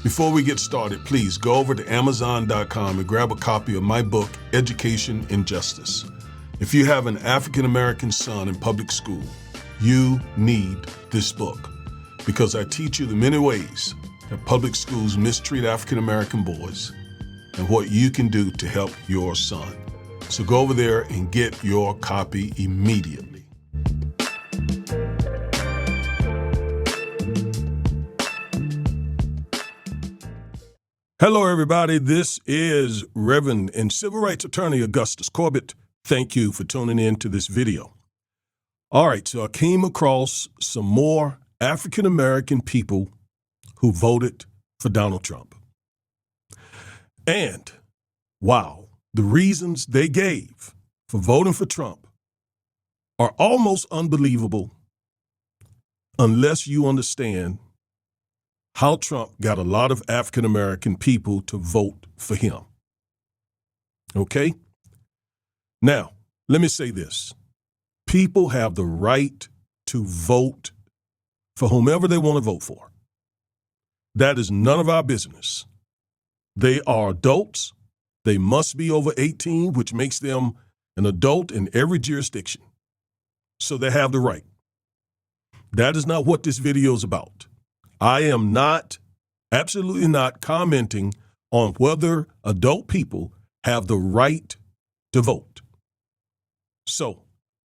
Before we get started, please go over to Amazon.com and grab a copy of my book, Education and Justice. If you have an African-American son in public school, you need this book because I teach you the many ways that public schools mistreat African-American boys and what you can do to help your son. So go over there and get your copy immediately. Hello, everybody. This is Reverend and Civil Rights Attorney Augustus Corbett. Thank you for tuning in to this video. All right, so I came across some more African-American people who voted for Donald Trump. And, wow, the reasons they gave for voting for Trump are almost unbelievable unless you understand how Trump got a lot of African-American people to vote for him. Okay? Now, let me say this. People have the right to vote for whomever they want to vote for. That is none of our business. They are adults. They must be over 18, which makes them an adult in every jurisdiction. So they have the right. That is not what this video is about. I am not, absolutely not commenting on whether adult people have the right to vote. So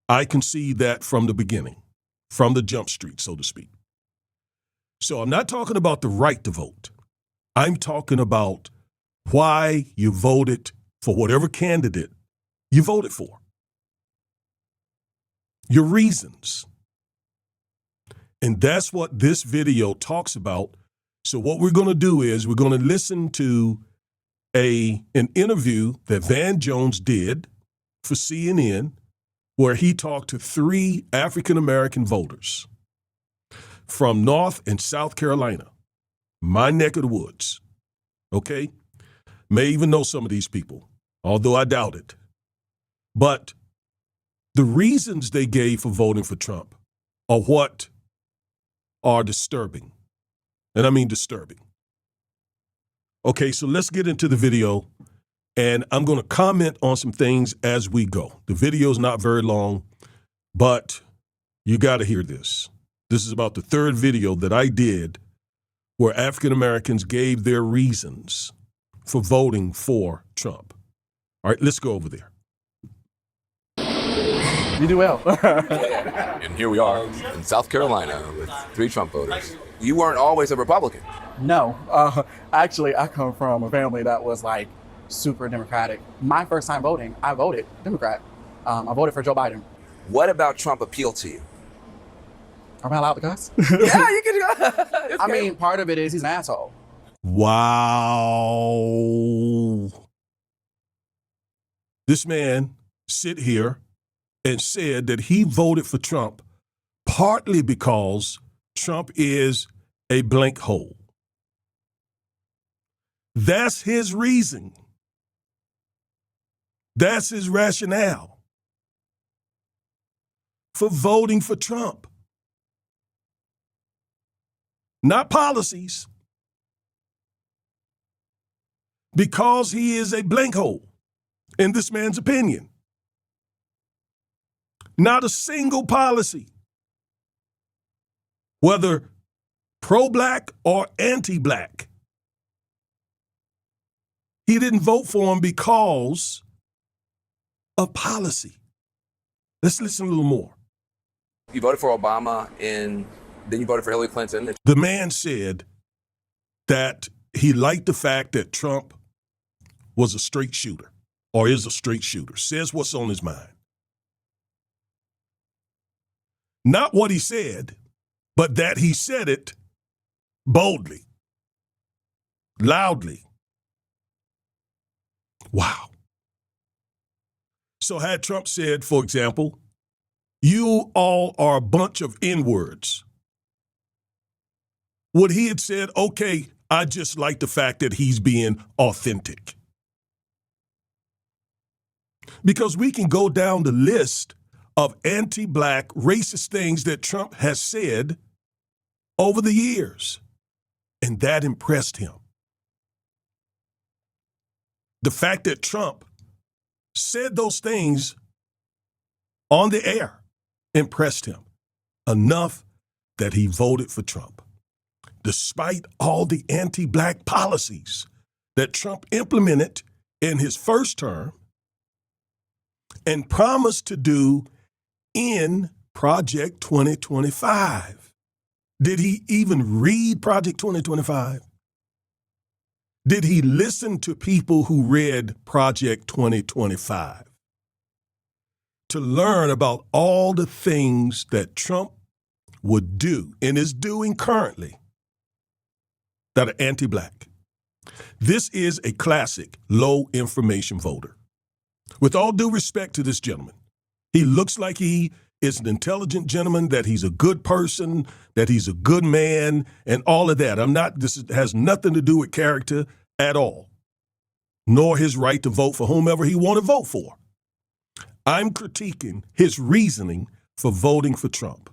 I concede that from the beginning, from the jump street, so to speak. So I'm not talking about the right to vote. I'm talking about why you voted for whatever candidate you voted for. Your reasons. And that's what this video talks about. So what we're going to do is we're going to listen to an interview that Van Jones did for CNN, where he talked to 3 African-American voters from North and South Carolina, my neck of the woods. Okay? May even know some of these people, although I doubt it. But the reasons they gave for voting for Trump are what are disturbing. And I mean disturbing. Okay, so let's get into the video, and I'm going to comment on some things as we go. The video is not very long, but you got to hear this. This is about the 3rd video that I did where African Americans gave their reasons for voting for Trump. All right, let's go over there. You do well. And here we are in South Carolina with 3 Trump voters. You weren't always a Republican. No. Actually, I come from a family that was like super Democratic. My first time voting, I voted Democrat. I voted for Joe Biden. What about Trump appealed to you? Am I allowed to cuss? Yeah, you can go. I mean, part of it is he's an asshole. Wow. This man sit here and said that he voted for Trump partly because Trump is a blank hole. That's his reason. That's his rationale for voting for Trump. Not policies. Because he is a blank hole, in this man's opinion. Not a single policy, whether pro-black or anti-black. He didn't vote for him because of policy. Let's listen a little more. You voted for Obama, and then you voted for Hillary Clinton. The man said that he liked the fact that Trump was a straight shooter, or is a straight shooter, says what's on his mind. Not what he said, but that he said it boldly, loudly. Wow. So had Trump said, for example, you all are a bunch of N-words, would he have said, okay, I just like the fact that he's being authentic? Because we can go down the list of anti-black racist things that Trump has said over the years. And that impressed him. The fact that Trump said those things on the air impressed him enough that he voted for Trump. Despite all the anti-black policies that Trump implemented in his first term and promised to do in Project 2025. Did he even read Project 2025? Did he listen to people who read Project 2025 to learn about all the things that Trump would do and is doing currently that are anti-black? This is a classic low information voter. With all due respect to this gentleman, he looks like he is an intelligent gentleman, that he's a good person, that he's a good man, and all of that. This has nothing to do with character at all, nor his right to vote for whomever he want to vote for. I'm critiquing his reasoning for voting for Trump.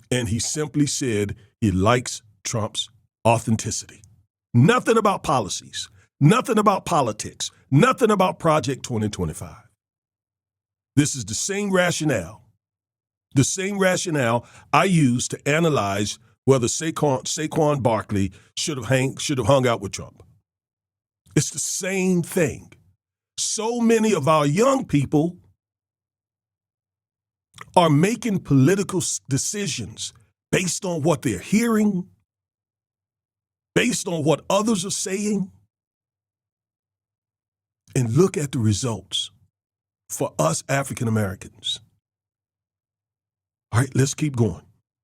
And he simply said he likes Trump's authenticity. Nothing about policies, nothing about politics, nothing about Project 2025. This is the same rationale I used to analyze whether Saquon Barkley should have hung out with Trump. It's the same thing. So many of our young people are making political decisions based on what they're hearing, based on what others are saying. And look at the results for us African Americans. All right, let's keep going.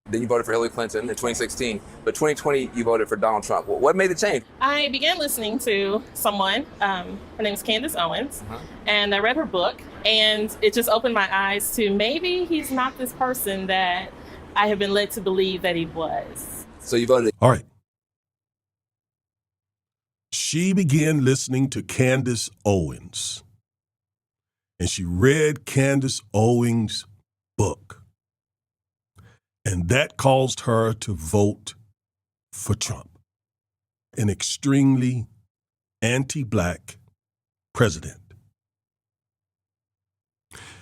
Then you voted for Hillary Clinton in 2016, but 2020 you voted for Donald Trump. What made the change? I began listening to someone, her name is Candace Owens, and I read her book, and it just opened my eyes to maybe he's not this person that I have been led to believe that he was. So you voted. All right. She began listening to Candace Owens, and she read Candace Owens' book. And that caused her to vote for Trump, an extremely anti-black president.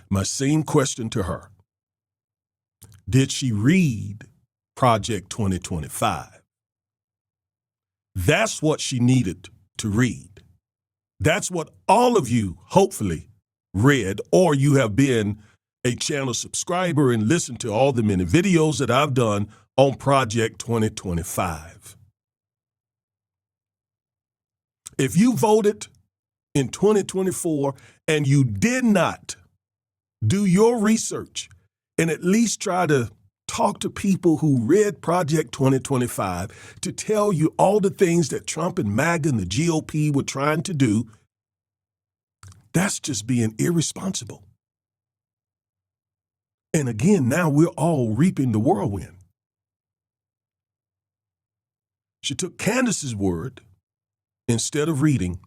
My same question to her: did she read Project 2025? That's what she needed to read. That's what all of you hopefully read, or you have been a channel subscriber and listened to all the many videos that I've done on Project 2025. If you voted in 2024 and you did not do your research and at least try to talk to people who read Project 2025 to tell you all the things that Trump and MAGA and the GOP were trying to do, that's just being irresponsible. And again, now we're all reaping the whirlwind. She took Candace's word instead of reading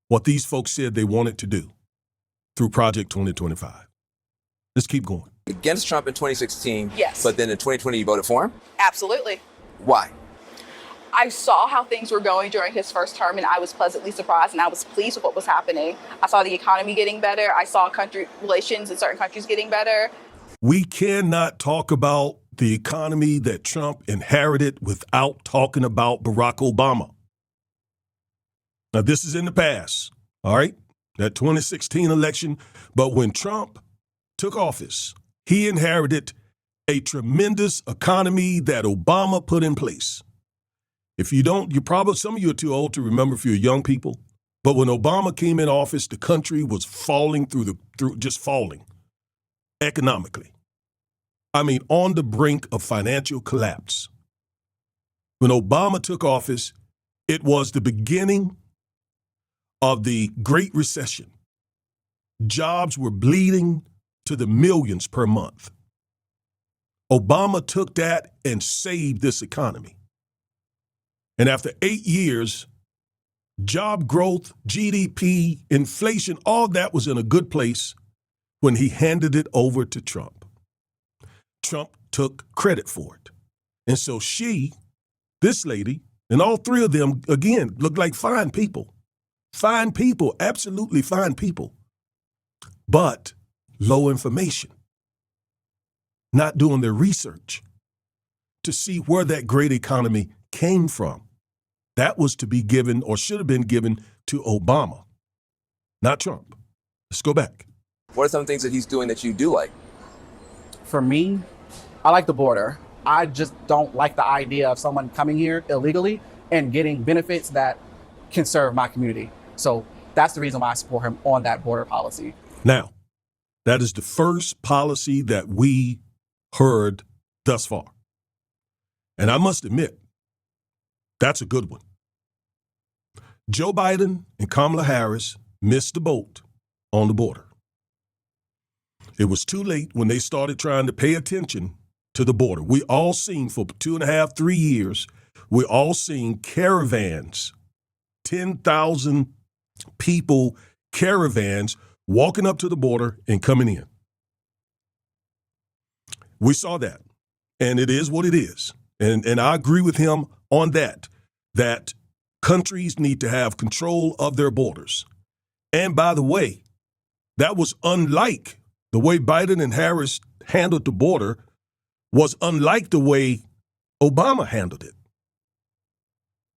what these folks said they wanted to do through Project 2025. Let's keep going. Against Trump in 2016, Yes. but then in 2020 you voted for him? Absolutely. Why? I saw how things were going during his first term, and I was pleasantly surprised, and I was pleased with what was happening. I saw the economy getting better. I saw country relations in certain countries getting better. We cannot talk about the economy that Trump inherited without talking about Barack Obama. Now, this is in the past, all right? That 2016 election. But when Trump took office, he inherited a tremendous economy that Obama put in place. If you don't, some of you are too old to remember if you're young people. But when Obama came in office, the country was falling just falling economically. I mean, on the brink of financial collapse. When Obama took office, it was the beginning of the Great Recession. Jobs were bleeding to the millions per month. Obama took that and saved this economy. And after 8 years, job growth, GDP, inflation, all that was in a good place when he handed it over to Trump. Trump took credit for it. And so this lady, and all three of them, again, looked like fine people. Fine people, absolutely fine people, but low information, not doing their research to see where that great economy came from. That was to be given or should have been given to Obama, not Trump. Let's go back. What are some things that he's doing that you do like? For me, I like the border. I just don't like the idea of someone coming here illegally and getting benefits that can serve my community. So that's the reason why I support him on that border policy. Now, that is the first policy that we heard thus far. And I must admit, that's a good one. Joe Biden and Kamala Harris missed the boat on the border. It was too late when they started trying to pay attention to the border. We all seen for 2.5, 3 years, we all seen caravans, 10,000 people, caravans walking up to the border and coming in. We saw that, and it is what it is. And I agree with him on that countries need to have control of their borders. And by the way, that was unlike the way Biden and Harris handled the border, was unlike the way Obama handled it.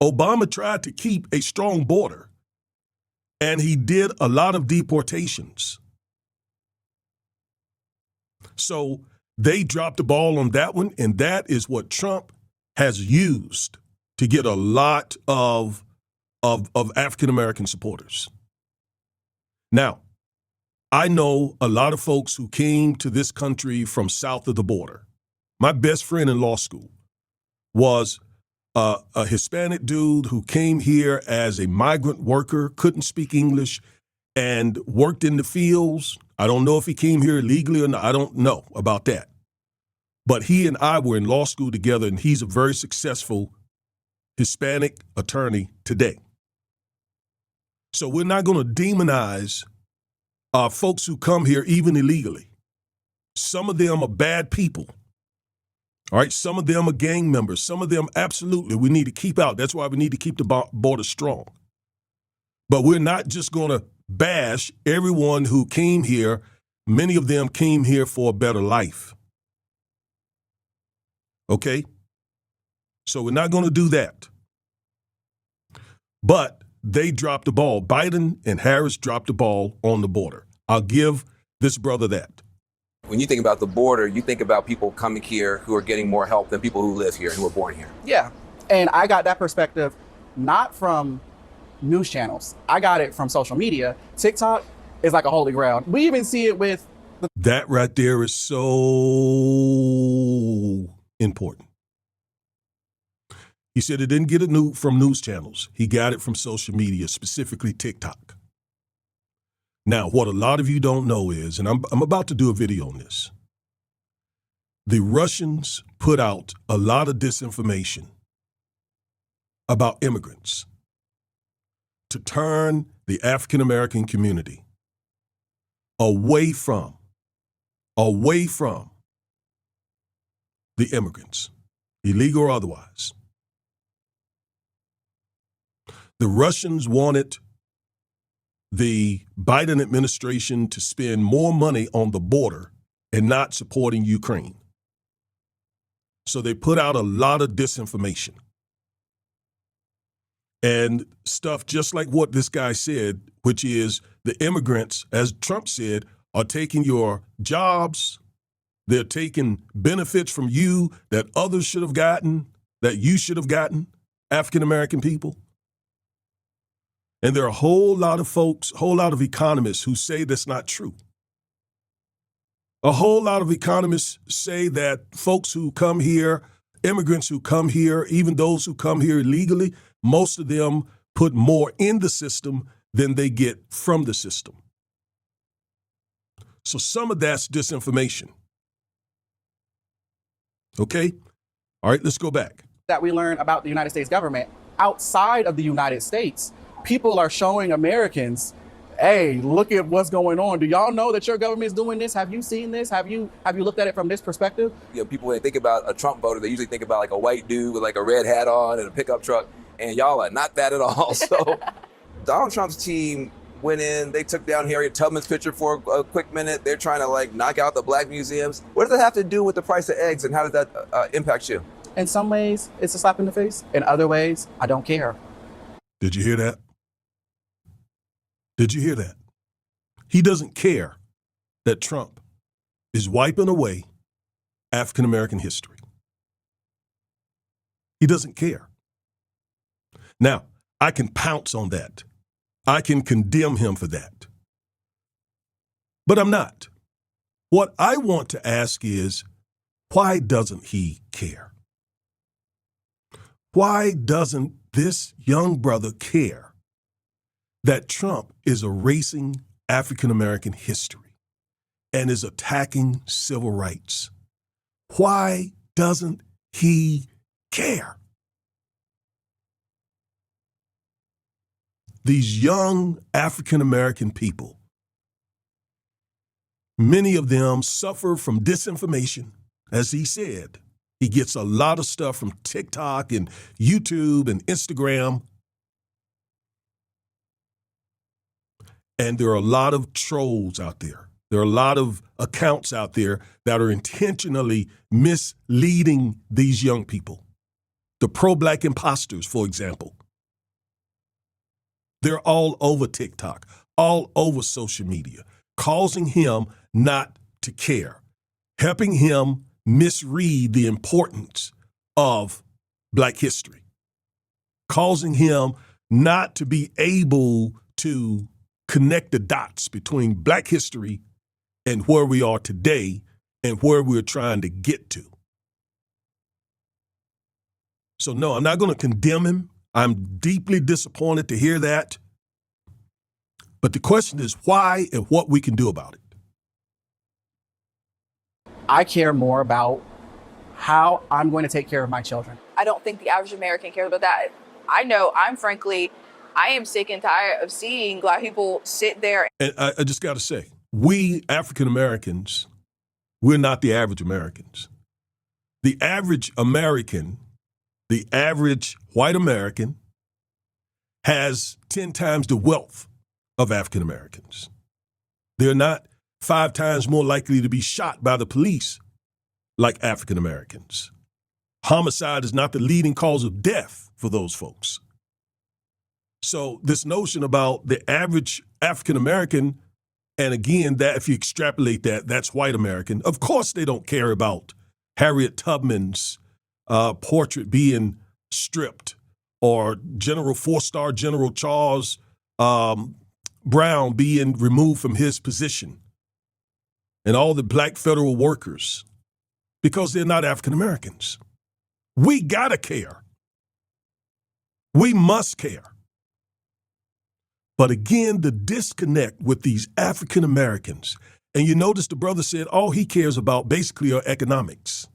Obama tried to keep a strong border, and he did a lot of deportations. So they dropped the ball on that one, and that is what Trump has used to get a lot of African-American supporters. Now, I know a lot of folks who came to this country from south of the border. My best friend in law school was a Hispanic dude who came here as a migrant worker, couldn't speak English, and worked in the fields. I don't know if he came here illegally or not. I don't know about that. But he and I were in law school together, and he's a very successful Hispanic attorney today. So we're not going to demonize folks who come here even illegally. Some of them are bad people. All right, some of them are gang members. Some of them, absolutely, we need to keep out. That's why we need to keep the border strong. But we're not just going to bash everyone who came here. Many of them came here for a better life. Okay? So we're not going to do that. But they dropped the ball. Biden and Harris dropped the ball on the border. I'll give this brother that. When you think about the border, you think about people coming here who are getting more help than people who live here and who were born here. Yeah. And I got that perspective not from news channels. I got it from social media. TikTok is like a holy grail. We even see it with that right there is so important. He said he didn't get it from news channels. He got it from social media, specifically TikTok. Now, what a lot of you don't know is, and I'm about to do a video on this, the Russians put out a lot of disinformation about immigrants to turn the African-American community away from the immigrants, illegal or otherwise. The Russians wanted the Biden administration to spend more money on the border and not supporting Ukraine. So they put out a lot of disinformation and stuff just like what this guy said, which is the immigrants, as Trump said, are taking your jobs. They're taking benefits from you that others should have gotten, that you should have gotten, African-American people. And there are a whole lot of folks, a whole lot of economists who say that's not true. A whole lot of economists say that folks who come here, immigrants who come here, even those who come here illegally, most of them put more in the system than they get from the system. So some of that's disinformation. Okay? All right, let's go back. That we learn about the United States government outside of the United States. People are showing Americans, hey, look at what's going on. Do y'all know that your government is doing this? Have you seen this? Have you looked at it from this perspective? You know, people, when they think about a Trump voter, they usually think about like a white dude with like a red hat on and a pickup truck. And y'all are not that at all. So Donald Trump's team went in, they took down Harriet Tubman's picture for a quick minute. They're trying to like knock out the black museums. What does that have to do with the price of eggs, and how does that impact you? In some ways, it's a slap in the face. In other ways, I don't care. Did you hear that? Did you hear that? He doesn't care that Trump is wiping away African American history. He doesn't care. Now, I can pounce on that. I can condemn him for that. But I'm not. What I want to ask is, why doesn't he care? Why doesn't this young brother care that Trump is erasing African American history and is attacking civil rights? Why doesn't he care? These young African American people, many of them suffer from disinformation. As he said, he gets a lot of stuff from TikTok and YouTube and Instagram. And there are a lot of trolls out there. There are a lot of accounts out there that are intentionally misleading these young people. The pro-black imposters, for example. They're all over TikTok, all over social media, causing him not to care, helping him misread the importance of black history, causing him not to be able to connect the dots between black history and where we are today and where we're trying to get to. So no, I'm not going to condemn him. I'm deeply disappointed to hear that. But the question is why and what we can do about it. I care more about how I'm going to take care of my children. I don't think the average American cares about that. I know I am sick and tired of seeing black people sit there. And I just got to say, we African Americans, we're not the average Americans. The average American, the average white American has 10 times the wealth of African Americans. They're not 5 times more likely to be shot by the police like African Americans. Homicide is not the leading cause of death for those folks. So this notion about the average African American, and again, that if you extrapolate that, that's white American. Of course they don't care about Harriet Tubman's portrait being stripped, or General 4-star General Charles Brown being removed from his position, and all the black federal workers, because they're not African Americans. We gotta care. We must care. But again, the disconnect with these African Americans, and you notice the brother said all he cares about basically are economics.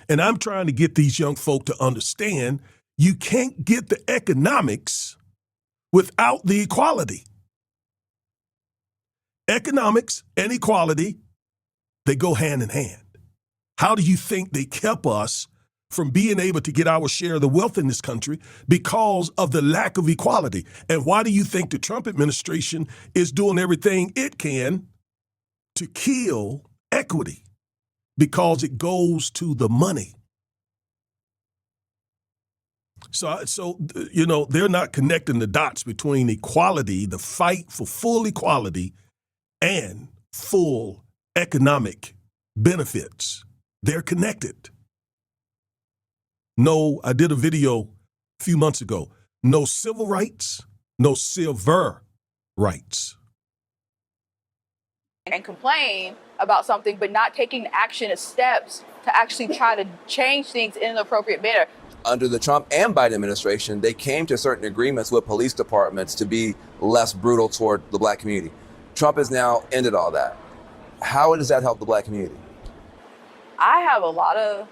And I'm trying to get these young folk to understand you can't get the economics without the equality. Economics and equality, they go hand in hand. How do you think they kept us from being able to get our share of the wealth in this country because of the lack of equality? And why do you think the Trump administration is doing everything it can to kill equity? Because it goes to the money. So they're not connecting the dots between equality, the fight for full equality, and full economic benefits. They're connected. No, I did a video a few months ago. No civil rights, no silver rights. And complain about something, but not taking action and steps to actually try to change things in an appropriate manner. Under the Trump and Biden administration, they came to certain agreements with police departments to be less brutal toward the black community. Trump has now ended all that. How does that help the black community? I have a lot of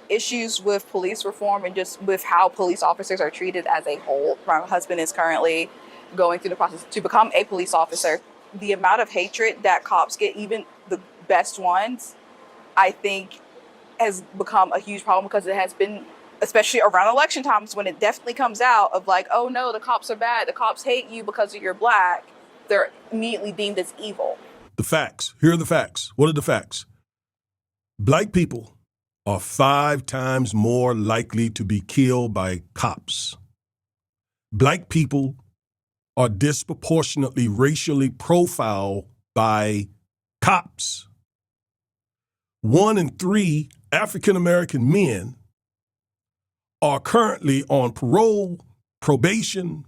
issues with police reform and just with how police officers are treated as a whole. My husband is currently going through the process to become a police officer. The amount of hatred that cops get, even the best ones, I think has become a huge problem because it has been especially around election times when it definitely comes out of like, oh no, the cops are bad. The cops hate you because you're black. They're immediately deemed as evil. The facts. Here are the facts. What are the facts? Black people are 5 times more likely to be killed by cops. Black people are disproportionately racially profiled by cops. 1 in 3 African American men are currently on parole, probation,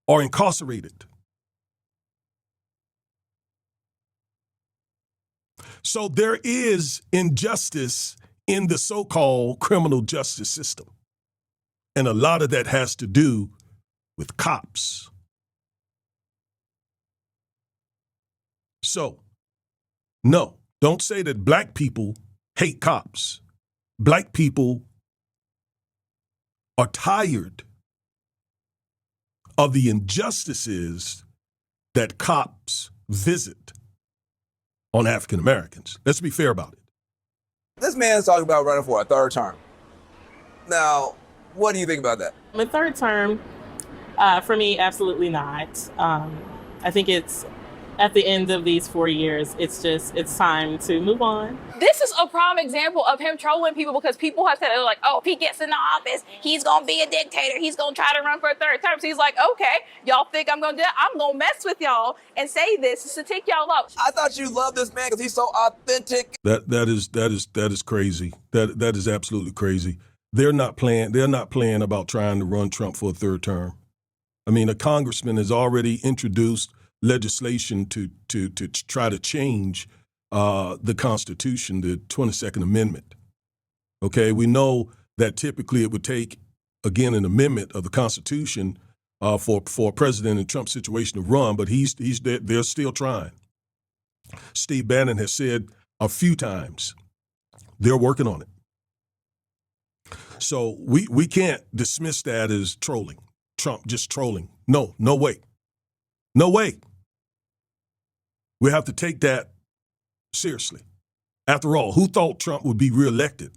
or incarcerated. So there is injustice in the so-called criminal justice system. And a lot of that has to do with cops. So, no, don't say that black people hate cops. Black people are tired of the injustices that cops visit on African Americans. Let's be fair about it. This man's talking about running for a 3rd term. Now, what do you think about that? The 3rd term, for me, absolutely not. I think it's at the end of these 4 years, it's time to move on. This is a prime example of him trolling people because people have said, like, oh, if he gets in the office, he's going to be a dictator. He's going to try to run for a 3rd term. So he's like, okay, y'all think I'm going to do that? I'm going to mess with y'all and say this just to take y'all up. I thought you loved this man because he's so authentic. That is crazy. That is absolutely crazy. They're not playing about trying to run Trump for a 3rd term. I mean, a congressman has already introduced legislation to try to change the Constitution, the 22nd Amendment. Okay, we know that typically it would take, again, an amendment of the Constitution for a president in Trump's situation to run, but they're still trying. Steve Bannon has said a few times they're working on it. So we can't dismiss that as trolling. Trump just trolling. No way. No way. We have to take that seriously. After all, who thought Trump would be reelected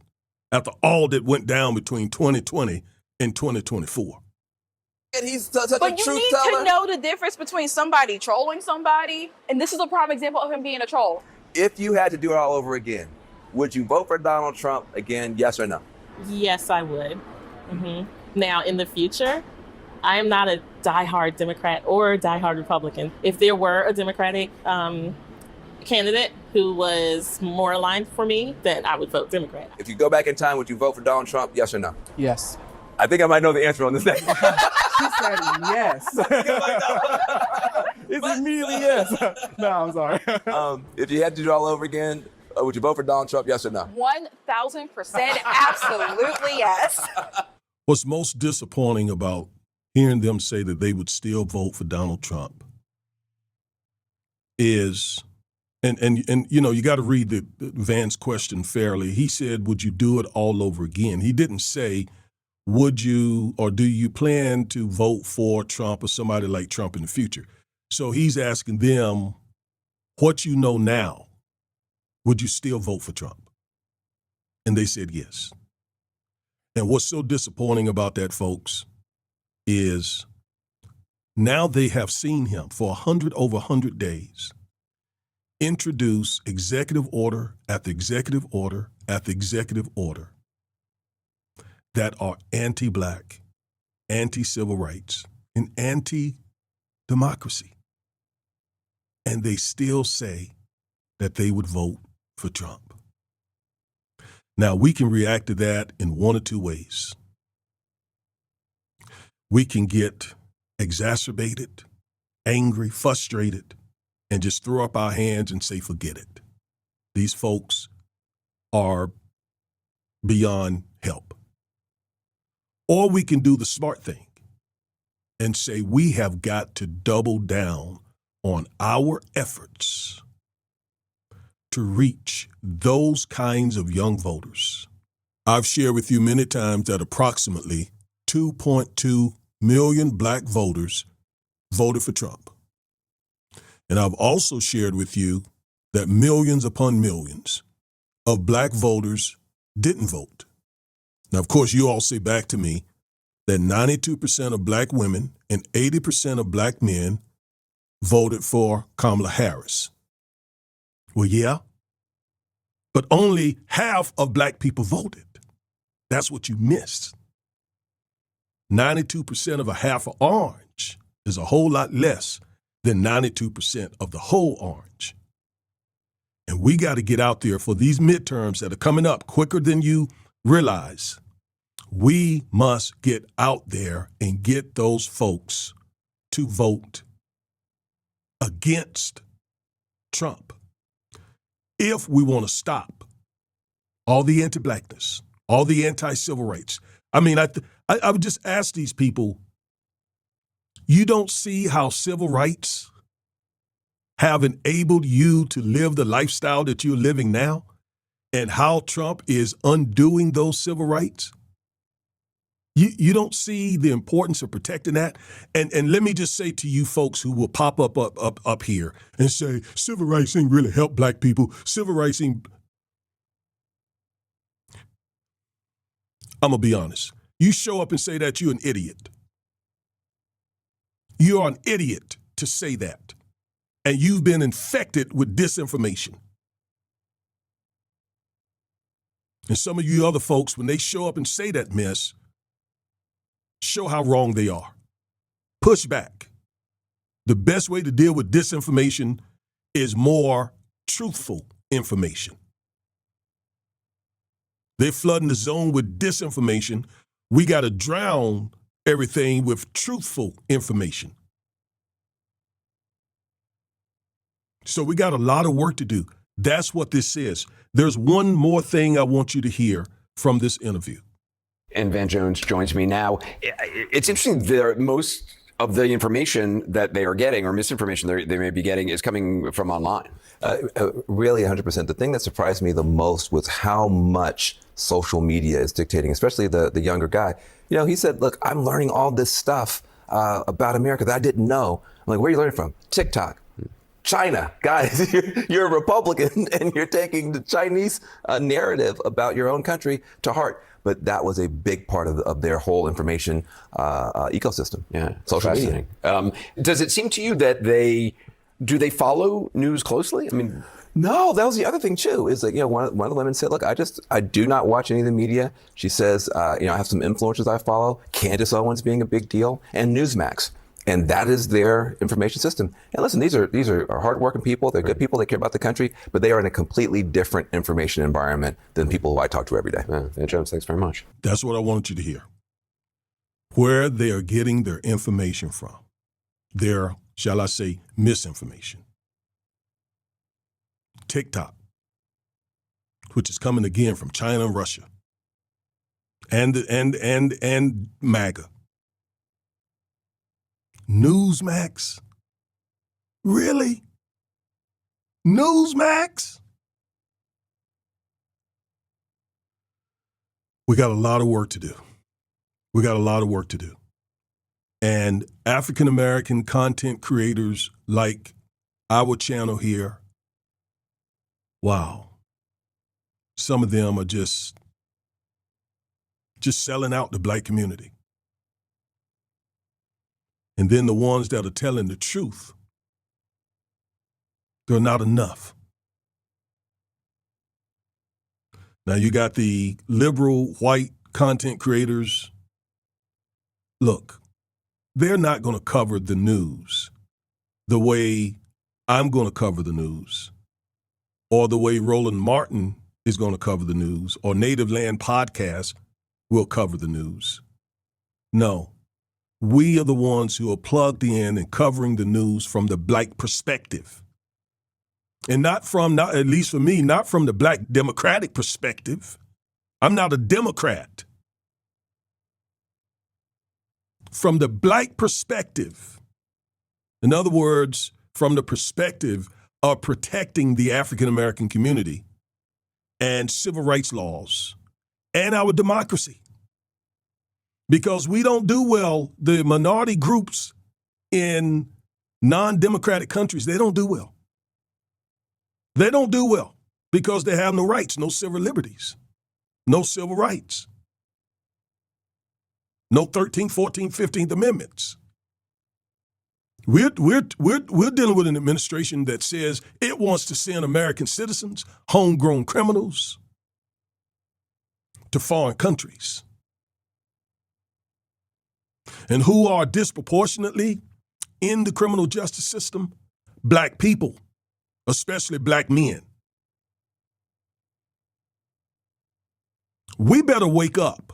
after all that went down between 2020 and 2024? And he's such a But you truth need teller. to know the difference between somebody trolling somebody, and this is a prime example of him being a troll. If you had to do it all over again, would you vote for Donald Trump again, yes or no? Yes, I would. Now, in the future, I am not a diehard Democrat or a diehard Republican. If there were a Democratic candidate who was more aligned for me, then I would vote Democrat. If you go back in time, would you vote for Donald Trump, yes or no? Yes. I think I might know the answer on this next. She said yes. It's immediately yes. No, I'm sorry. If you had to do it all over again, would you vote for Donald Trump, yes or no? 1,000% absolutely yes. What's most disappointing about hearing them say that they would still vote for Donald Trump is, and you know, you got to read the Vance question fairly. He said, would you do it all over again? He didn't say, would you or do you plan to vote for Trump or somebody like Trump in the future? So he's asking them, what you know now, would you still vote for Trump? And they said yes. And what's so disappointing about that, folks, is now they have seen him for over 100 days introduce executive order after executive order after executive order that are anti-Black, anti-civil rights, and anti-democracy. And they still say that they would vote for Trump. Now, we can react to that in one or two ways. We can get exacerbated, angry, frustrated, and just throw up our hands and say, forget it. These folks are beyond help. Or we can do the smart thing and say we have got to double down on our efforts to reach those kinds of young voters. I've shared with you many times that approximately 2.2 million Black voters voted for Trump. And I've also shared with you that millions upon millions of Black voters didn't vote. Now, of course, you all say back to me that 92% of black women and 80% of black men voted for Kamala Harris. Well, yeah, but only half of black people voted. That's what you missed. 92% of a half of orange is a whole lot less than 92% of the whole orange. And we got to get out there for these midterms that are coming up quicker than you realize. We must get out there and get those folks to vote against Trump if we want to stop all the anti-blackness, all the anti-civil rights. I mean, I would just ask these people, you don't see how civil rights have enabled you to live the lifestyle that you're living now, and how Trump is undoing those civil rights? You don't see the importance of protecting that? And let me just say to you folks who will pop up here and say, civil rights ain't really help black people. Civil rights ain't... I'm going to be honest. You show up and say that, you're an idiot. You are an idiot to say that. And you've been infected with disinformation. And some of you other folks, when they show up and say that mess, show how wrong they are. Push back. The best way to deal with disinformation is more truthful information. They're flooding the zone with disinformation. We got to drown everything with truthful information. So we got a lot of work to do. That's what this is. There's one more thing I want you to hear from this interview. And Van Jones joins me now. It's interesting, most of the information that they are getting, or misinformation they may be getting, is coming from online. Really, 100%. The thing that surprised me the most was how much social media is dictating, especially the younger guy. You know, he said, look, I'm learning all this stuff about America that I didn't know. I'm like, where are you learning from? TikTok. China. Guys, you're a Republican and you're taking the Chinese narrative about your own country to heart. But that was a big part of their whole information ecosystem. Yeah, social media. Does it seem to you that they follow news closely? I mean, no, that was the other thing too. Is like, you know, one of the women said, "Look, I do not watch any of the media." She says, "You know, I have some influencers I follow. Candace Owens being a big deal, and Newsmax." And that is their information system. And listen, these are hardworking people. They're good people. They care about the country, but they are in a completely different information environment than people who I talk to every day. Van Jones, thanks very much. That's what I wanted you to hear. Where they are getting their information from. Their, shall I say, misinformation. TikTok, which is coming again from China and Russia. And MAGA. Newsmax? Really? Newsmax? We got a lot of work to do. We got a lot of work to do. And African-American content creators like our channel here, wow. Some of them are just selling out the black community. And then the ones that are telling the truth, they're not enough. Now you got the liberal white content creators. Look, they're not going to cover the news the way I'm going to cover the news, or the way Roland Martin is going to cover the news, or Native Land Podcast will cover the news. No. We are the ones who are plugged in and covering the news from the black perspective. And not at least for me, not from the black democratic perspective. I'm not a Democrat. From the black perspective. In other words, from the perspective of protecting the African American community and civil rights laws and our democracy. Because we don't do well, the minority groups in non-democratic countries, they don't do well. They don't do well because they have no rights, no civil liberties, no civil rights. No 13th, 14th, 15th Amendments. We're dealing with an administration that says it wants to send American citizens, homegrown criminals, to foreign countries. And who are disproportionately in the criminal justice system? Black people, especially black men. We better wake up.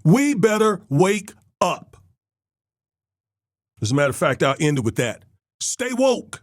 We better wake up. As a matter of fact, I'll end it with that. Stay woke.